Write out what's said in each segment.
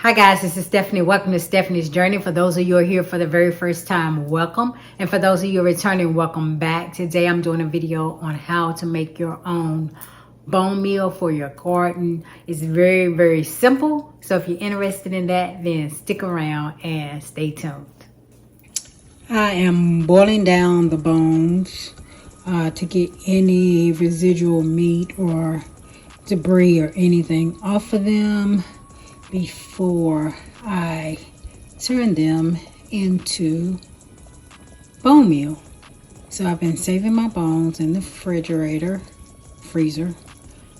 Hi guys, this is Stephanie. Welcome to Stephanie's Journey. For those of you who are here for the very first time, welcome. And for those of you returning, welcome back. Today I'm doing a video on how to make your own bone meal for your garden. It's very, very simple. So if you're interested in that, then stick around and stay tuned. I am boiling down the bones to get any residual meat or debris or anything off of them before I turn them into bone meal. So I've been saving my bones in the freezer,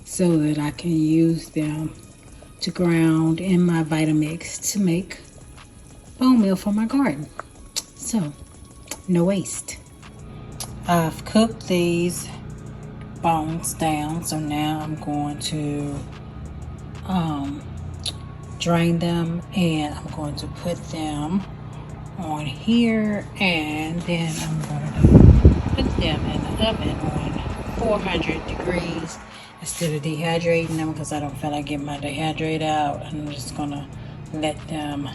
so that I can use them to ground in my Vitamix to make bone meal for my garden. So, no waste. I've cooked these bones down, so now I'm going to drain them, and I'm going to put them on here, and then I'm going to put them in the oven on 400 degrees instead of dehydrating them, because I don't feel like getting my dehydrate out. I'm just going to let them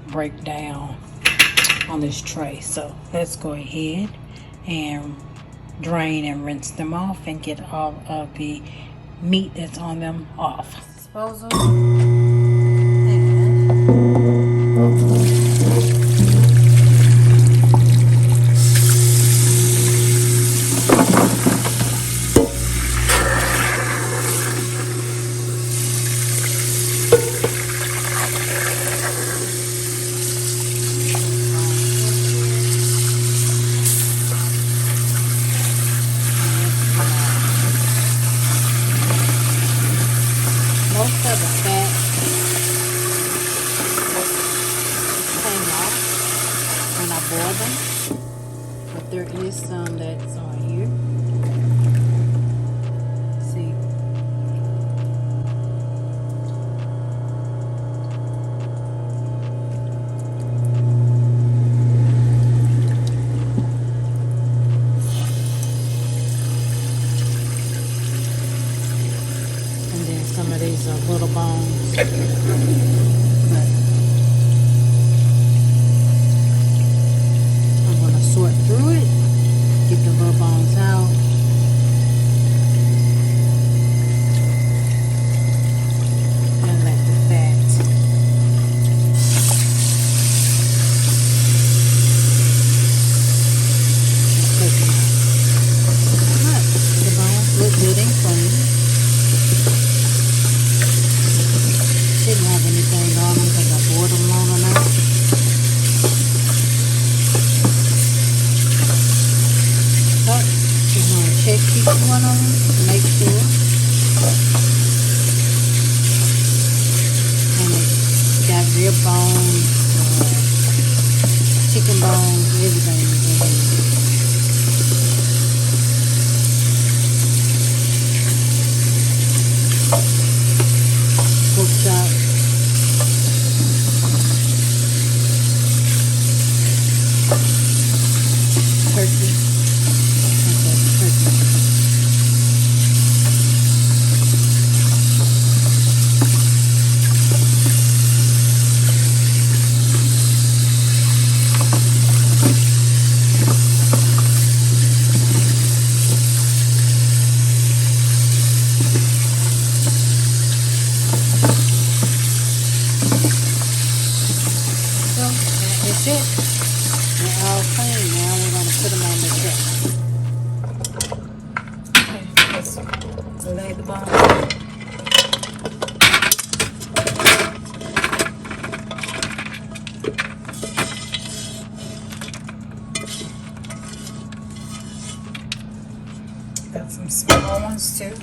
break down on this tray. So let's go ahead and drain and rinse them off and get all of the meat that's on them off. Disposal. Most of the fat came off when I boiled them, but there is some that's on here. See? And then some of these are little bones. But I'm going to sort through it, get the little bones out. And let the fat cook now. But the bones look good and clean. Didn't have anything on them because I boiled them long enough. But you want to check each one of them to make sure. And it's got rib bones, chicken bones, everything is in here. Pork chop. Turkey. Okay, turkey. So that is it. They're all clean now. We're going to put them on the tray. Okay, let's lay the bones. Got some small ones too.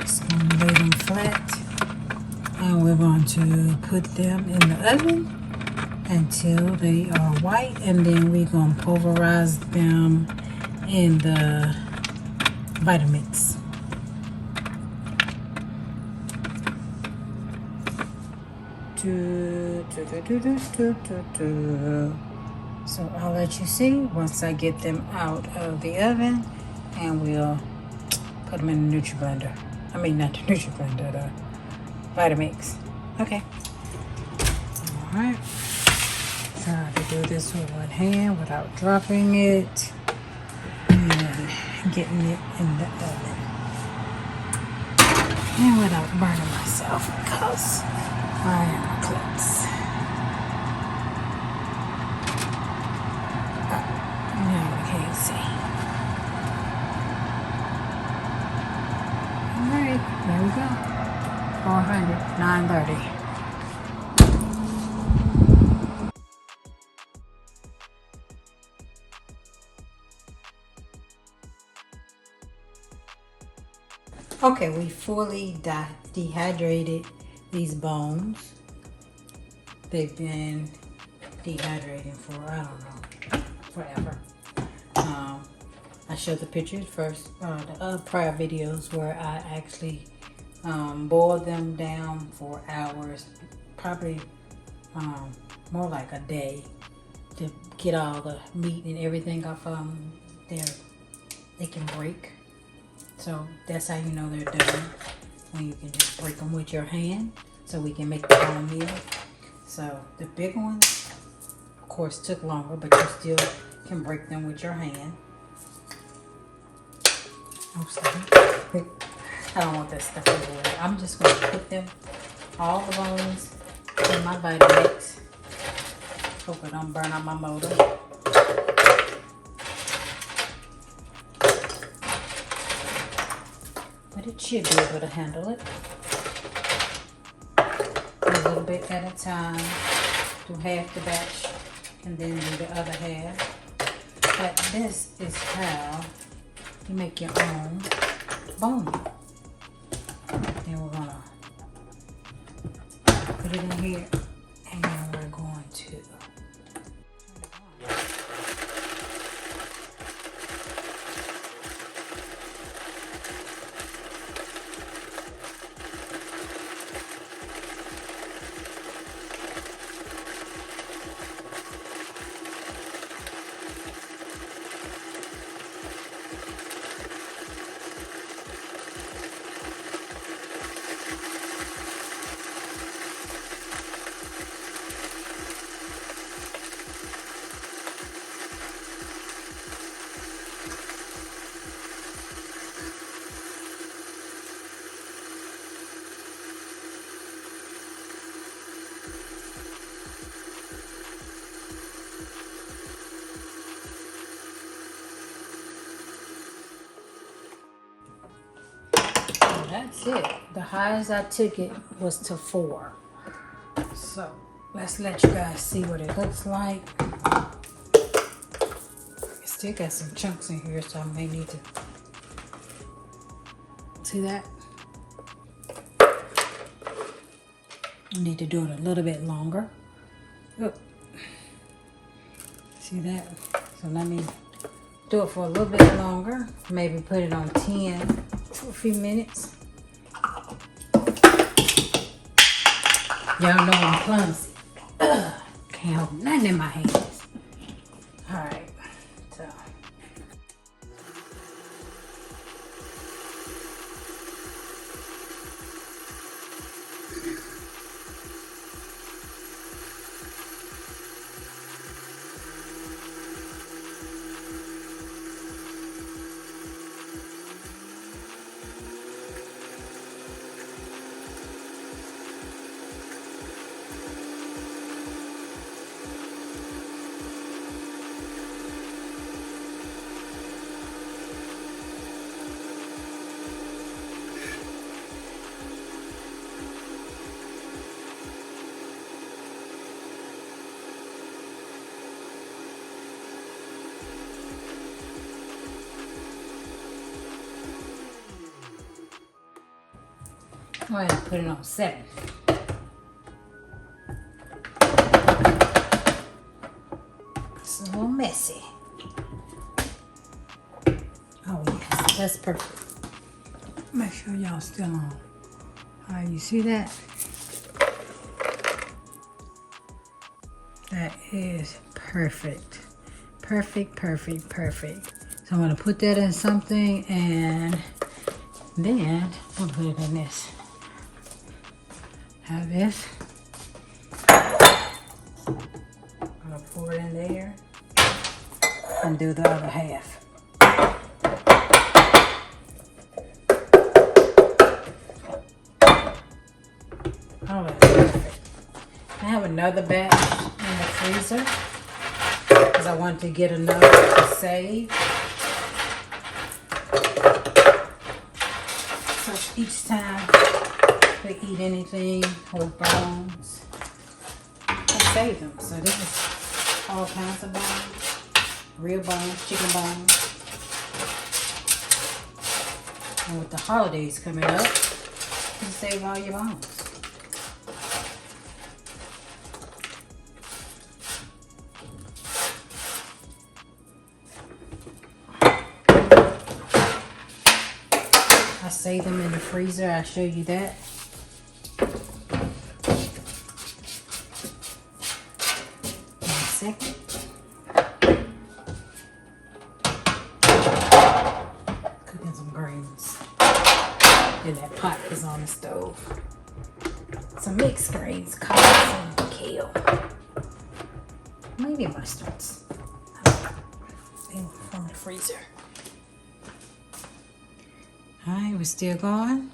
Just going to lay them flat. And we're going to put them in the oven until they are white, and then we're going to pulverize them in the Vitamix. So I'll let you see once I get them out of the oven, and we'll put them in the Nutri-Blender. I mean, not the Nutrient, the Vitamix. Okay. All right. Try to do this with one hand without dropping it and getting it in the oven. And without burning myself because I am close. Now we can't see. Alright, there we go. 400, 930. Okay, we fully dehydrated these bones. They've been dehydrating for, I don't know, forever. I showed the pictures first, the prior videos where I actually boiled them down for hours, probably more like a day, to get all the meat and everything off there. They can break. So that's how you know they're done, when you can just break them with your hand, so we can make the bone meal. So the big ones, of course, took longer, but you still can break them with your hand. Oh, sorry. I don't want that stuff everywhere. I'm just going to put them, all the bones, in my Vitamix. Hope it don't burn out my motor. But it should be able to handle it. A little bit at a time. Do half the batch and then do the other half. But this is how you make your own bone meal. Then we're gonna put it in here, and then we're going to that's it. The highest I took it was to 4. So let's let you guys see what it looks like. It still got some chunks in here, so I may need to see that. I need to do it a little bit longer. Oh. See that? So let me do it for a little bit longer. Maybe put it on 10 for a few minutes. Y'all know I'm clumsy. Can't hold nothing in my hands. Alright, so. Go ahead and put it on 7. It's a little messy. Oh yes, that's perfect. Make sure y'all still on. Alright, you see that? That is perfect. Perfect, perfect, perfect. So I'm gonna put that in something and Then we'll put it in this. Have this. I'm gonna pour it in there and do the other half. Oh, that's perfect. I have another batch in the freezer because I want to get enough to save. So each time we eat anything with bones, I save them. So this is all kinds of bones, real bones, chicken bones. And with the holidays coming up, you save all your bones. I save them in the freezer. I'll show you that. In a second. Cooking some greens. And that pot is on the stove. Some mixed greens, collards and kale. Maybe mustards. They were from the freezer. All right, we're still going.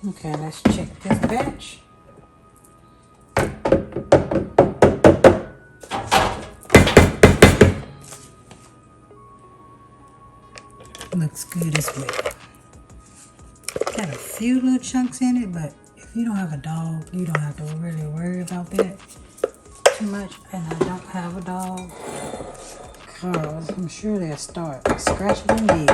Okay, let's check this batch. Looks good as well. Got a few little chunks in it, but if you don't have a dog, you don't have to really worry about that too much. And I don't have a dog, because I'm sure they'll start scratching and digging.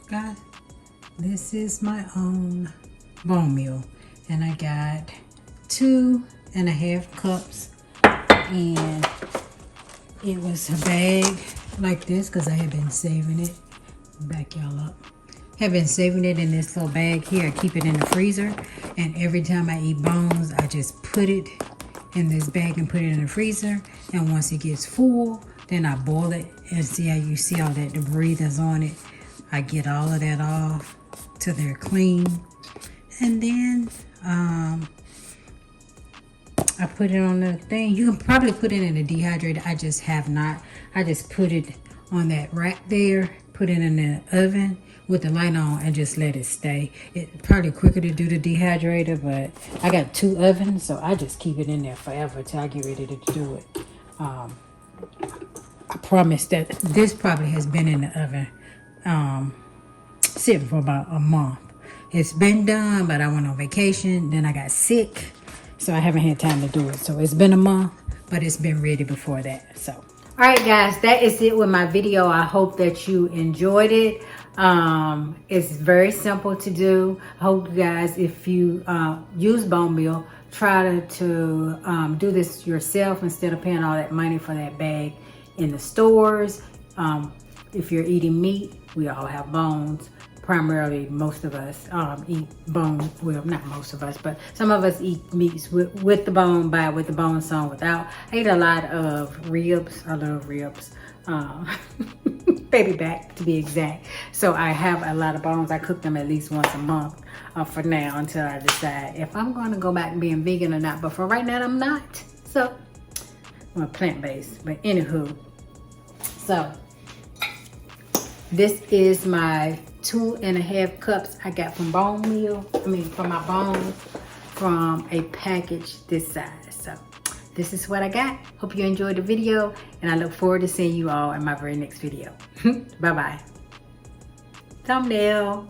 Guys, this is my own bone meal, and I got 2.5 cups, and it was a bag like this because I had been saving it. Back y'all up. Have been saving it in this little bag here. I keep it in the freezer, and every time I eat bones, I just put it in this bag and put it in the freezer, and once it gets full, then I boil it, and see how you see all that debris that's on it. I get all of that off till they're clean, and then I put it on the thing. You can probably put it in a dehydrator. I just have not. I just put it on that rack there, put it in the oven with the light on, and just let it stay. It's probably quicker to do the dehydrator, but I got 2 ovens, so I just keep it in there forever till I get ready to do it. I promise that this probably has been in the oven sitting for about a month. It's been done, but I went on vacation, then I got sick, so I haven't had time to do it. So it's been a month, but it's been ready before that. So all right, guys, that is it with my video. I hope that you enjoyed it. It's very simple to do. I hope you guys, if you use bone meal, try to do this yourself instead of paying all that money for that bag in the stores. If you're eating meat, we all have bones. primarily most of us eat bone. Well, not most of us, but some of us eat meats with the bone, with the bone sewn without. I eat a lot of ribs. I love ribs. Baby back to be exact. So I have a lot of bones. I cook them at least once a month for now, until I decide if I'm going to go back and being vegan or not. But for right now, I'm not. So I'm plant-based. But anywho, so this is my 2.5 cups I got from bone meal. From my bones, from a package this size. So this is what I got. Hope you enjoyed the video, and I look forward to seeing you all in my very next video. Bye-bye. Thumbnail.